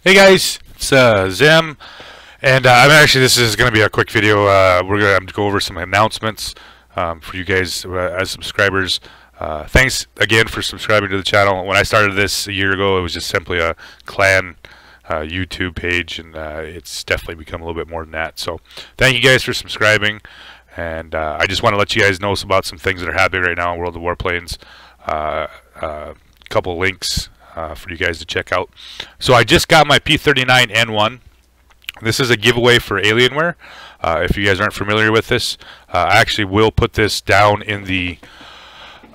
Hey guys, it's Zim, and this is going to be a quick video. We're going to go over some announcements for you guys as subscribers. Thanks again for subscribing to the channel. When I started this a year ago, it was just simply a clan YouTube page, and it's definitely become a little bit more than that. So thank you guys for subscribing, and I just want to let you guys know about some things that are happening right now in World of Warplanes. Couple links for you guys to check out. So I just got my P39N1. This is a giveaway for Alienware. If you guys aren't familiar with this, I actually will put this down in the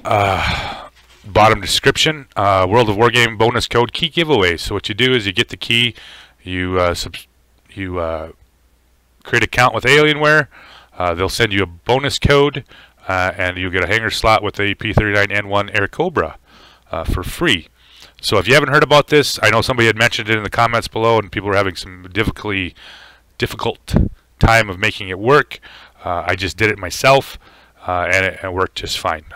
bottom description. World of Wargame bonus code key giveaway. So what you do is you get the key, you create an account with Alienware. They'll send you a bonus code, and you'll get a hanger slot with a P39N1 Air Cobra for free. So if you haven't heard about this, I know somebody had mentioned it in the comments below, and people were having some difficult time of making it work. I just did it myself, and it worked just fine.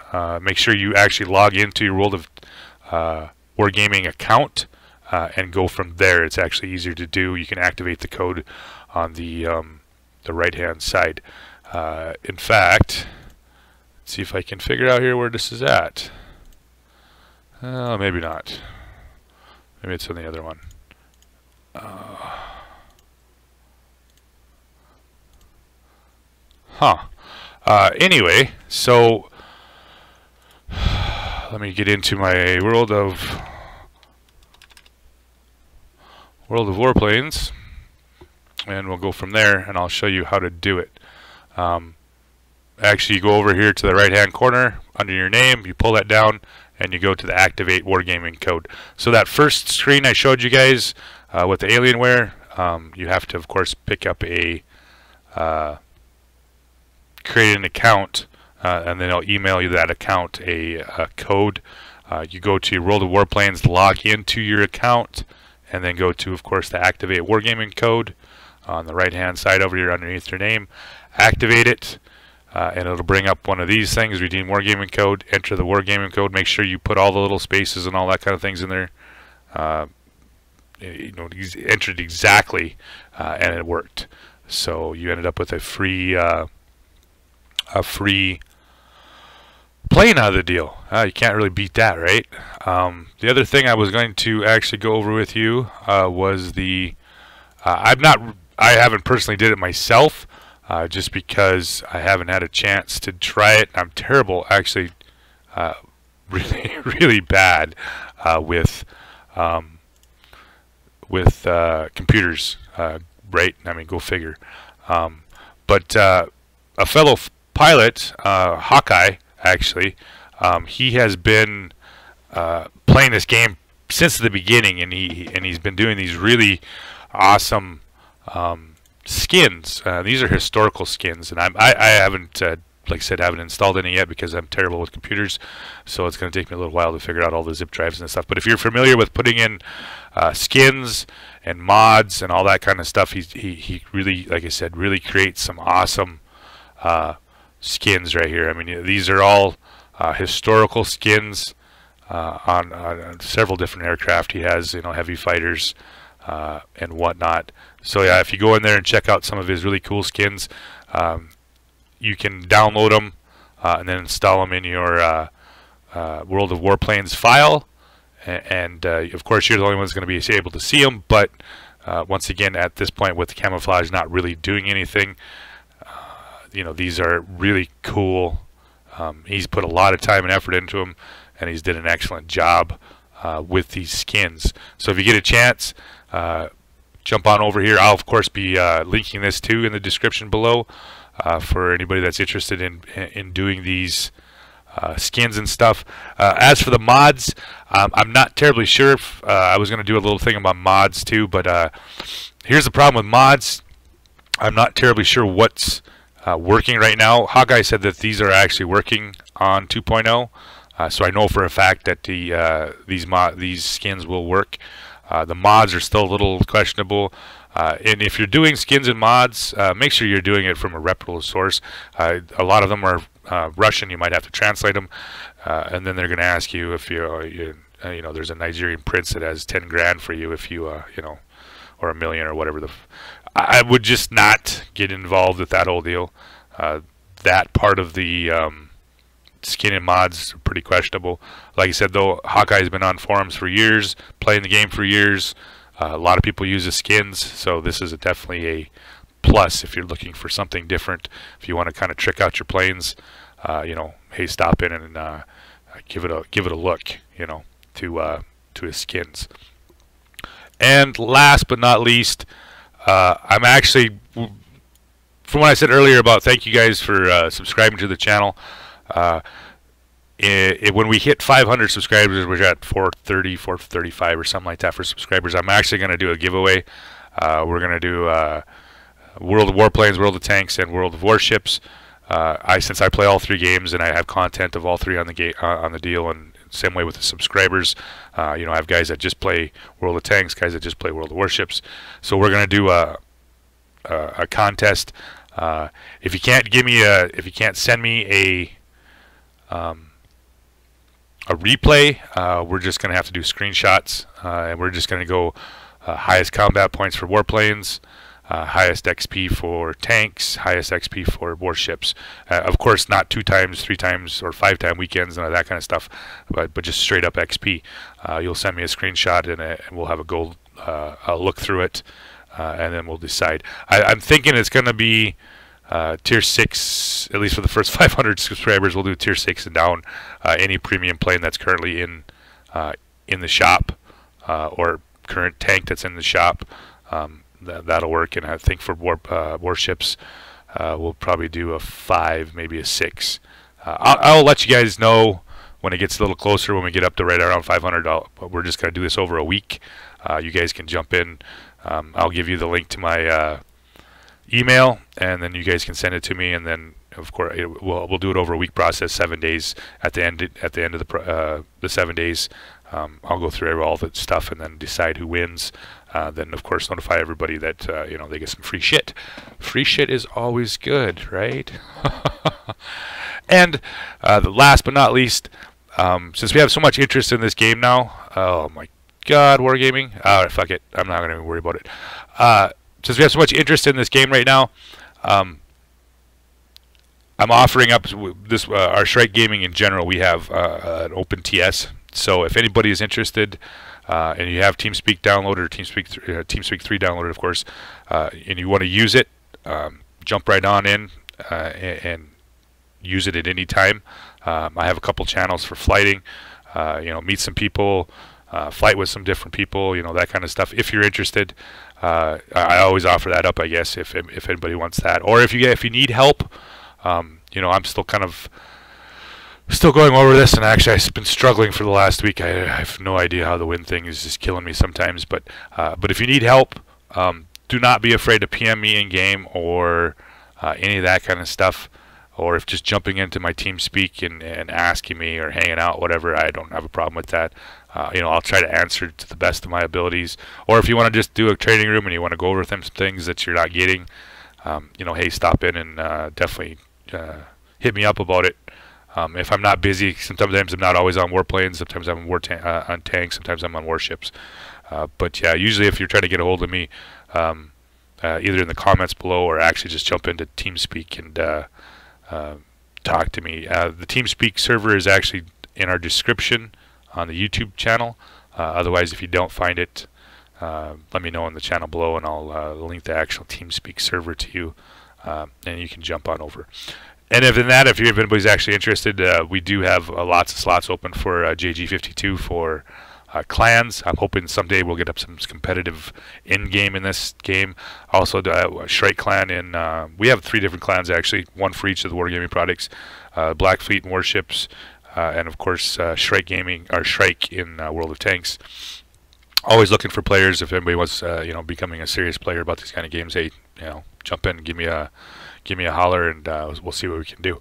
Make sure you actually log into your World of Wargaming account and go from there. It's actually easier to do. You can activate the code on the right-hand side. In fact, let's see if I can figure out here where this is at. Maybe not. Maybe it's on the other one. Anyway, so let me get into my World of Warplanes, and we'll go from there, and I'll show you how to do it. Actually, you go over here to the right-hand corner under your name, you pull that down, and you go to the Activate Wargaming code. So that first screen I showed you guys with the Alienware, you have to, of course, pick up a create an account, and then I'll email you that account a code. You go to your World of Warplanes, log into your account, and then go to, of course, the Activate Wargaming code on the right-hand side over here underneath your name. Activate it. And it'll bring up one of these things, redeem wargaming code, enter the wargaming code, make sure you put all the little spaces and all that kind of things in there. You know, entered exactly, and it worked. So you ended up with a free plane out of the deal. You can't really beat that, right? The other thing I was going to actually go over with you was the I haven't personally did it myself. Just because I haven't had a chance to try it. I'm terrible, actually, really bad with computers, right? I mean, go figure. But a fellow pilot, Hawkeye, actually, he has been playing this game since the beginning, and he's been doing these really awesome skins. These are historical skins, and I haven't, like I said, haven't installed any yet because I'm terrible with computers, so it's going to take me a little while to figure out all the zip drives and stuff. But if you're familiar with putting in skins and mods and all that kind of stuff, he really, like I said, really creates some awesome skins right here. I mean, these are all historical skins on several different aircraft. He has, you know, heavy fighters and whatnot. So yeah, if you go in there and check out some of his really cool skins, you can download them and then install them in your World of Warplanes file, and of course you're the only one that's going to be able to see them. But once again, at this point, with the camouflage not really doing anything, you know, these are really cool. He's put a lot of time and effort into them, and he's did an excellent job with these skins. So if you get a chance, jump on over here. I'll of course be linking this too in the description below for anybody that's interested in doing these skins and stuff. As for the mods, I'm not terribly sure if I was going to do a little thing about mods too, but here's the problem with mods. I'm not terribly sure what's working right now. Hawkeye said that these are actually working on 2.0. So I know for a fact that these skins will work. The mods are still a little questionable. And if you're doing skins and mods, make sure you're doing it from a reputable source. A lot of them are Russian. You might have to translate them, and then they're going to ask you if you know, there's a Nigerian prince that has 10 grand for you if you, you know, or a million or whatever. I would just not get involved with that whole deal. That part of the skin and mods are pretty questionable. Like I said, though, Hawkeye's been on forums for years, playing the game for years. A lot of people use the skins, so this is definitely a plus if you're looking for something different. If you want to kind of trick out your planes, you know, hey, stop in and give it a look, you know, to his skins. And last but not least, I'm actually, from what I said earlier about thank you guys for subscribing to the channel. When we hit 500 subscribers, we're at 430, 435 or something like that for subscribers. I'm actually going to do a giveaway. We're going to do World of Warplanes, World of Tanks, and World of Warships. Since I play all 3 games and I have content of all 3 on the deal, and same way with the subscribers. You know, I have guys that just play World of Tanks, guys that just play World of Warships. So we're going to do a contest. If you can't send me a replay, we're just going to have to do screenshots, and we're just going to go highest combat points for warplanes, highest XP for tanks, highest XP for warships. Of course, not 2 times, 3 times, or 5 time weekends, and that kind of stuff, but just straight up XP. You'll send me a screenshot, and we'll have a go. I'll look through it, and then we'll decide. I'm thinking it's going to be tier 6, at least for the first 500 subscribers. We'll do tier 6 and down. Any premium plane that's currently in the shop, or current tank that's in the shop, that'll work. And I think for warships, we'll probably do a 5, maybe a 6. I'll let you guys know when it gets a little closer, when we get up to right around 500. We're just going to do this over a week. You guys can jump in. I'll give you the link to my email, and then you guys can send it to me, and then of course we'll do it over a week process, 7 days. At the end of the 7 days, I'll go through all the stuff and then decide who wins. Then of course notify everybody that you know, they get some free shit. Free shit is always good, right? And the last but not least, since we have so much interest in this game now, oh my God, wargaming. Fuck it, I'm not going to worry about it. Since we have so much interest in this game right now, I'm offering up this our Shrike Gaming in general. We have an open TS. So if anybody is interested, and you have TeamSpeak downloaded, or TeamSpeak 3 downloaded, of course, and you want to use it, jump right on in and use it at any time. I have a couple channels for flighting. You know, meet some people, flight with some different people, you know, that kind of stuff. If you're interested, I always offer that up, I guess, if anybody wants that, or if you need help. You know, I'm still going over this, and actually I've been struggling for the last week. I have no idea how the wind thing is just killing me sometimes. But if you need help, do not be afraid to PM me in game, or any of that kind of stuff. Or if just jumping into my TeamSpeak and asking me, or hanging out, whatever, I don't have a problem with that. You know, I'll try to answer to the best of my abilities. Or if you want to just do a training room and you want to go over some things that you're not getting, you know, hey, stop in and definitely hit me up about it. If I'm not busy, sometimes I'm not always on warplanes. Sometimes I'm on tanks. Sometimes I'm on warships. But yeah, usually if you're trying to get a hold of me, either in the comments below, or actually just jump into TeamSpeak and talk to me. The TeamSpeak server is actually in our description on the YouTube channel. Otherwise, if you don't find it, let me know in the channel below, and I'll link the actual TeamSpeak server to you, and you can jump on over. And if anybody's actually interested, we do have lots of slots open for JG52 for clans. I'm hoping someday we'll get up some competitive end game in this game. Also, Shrike clan we have 3 different clans actually, 1 for each of the wargaming products: Black Fleet and Warships, and of course Shrike Gaming, or Shrike in World of Tanks. Always looking for players. If anybody wants, you know, becoming a serious player about these kind of games, hey, you know, jump in, give me a holler, and we'll see what we can do.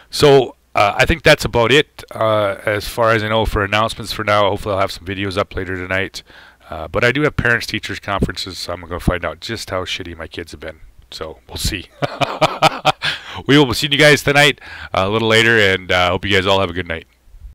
So I think that's about it as far as I know for announcements for now. Hopefully I'll have some videos up later tonight. But I do have parents teachers conferences, so I'm going to find out just how shitty my kids have been. So we'll see. We will see you guys tonight a little later, and I hope you guys all have a good night.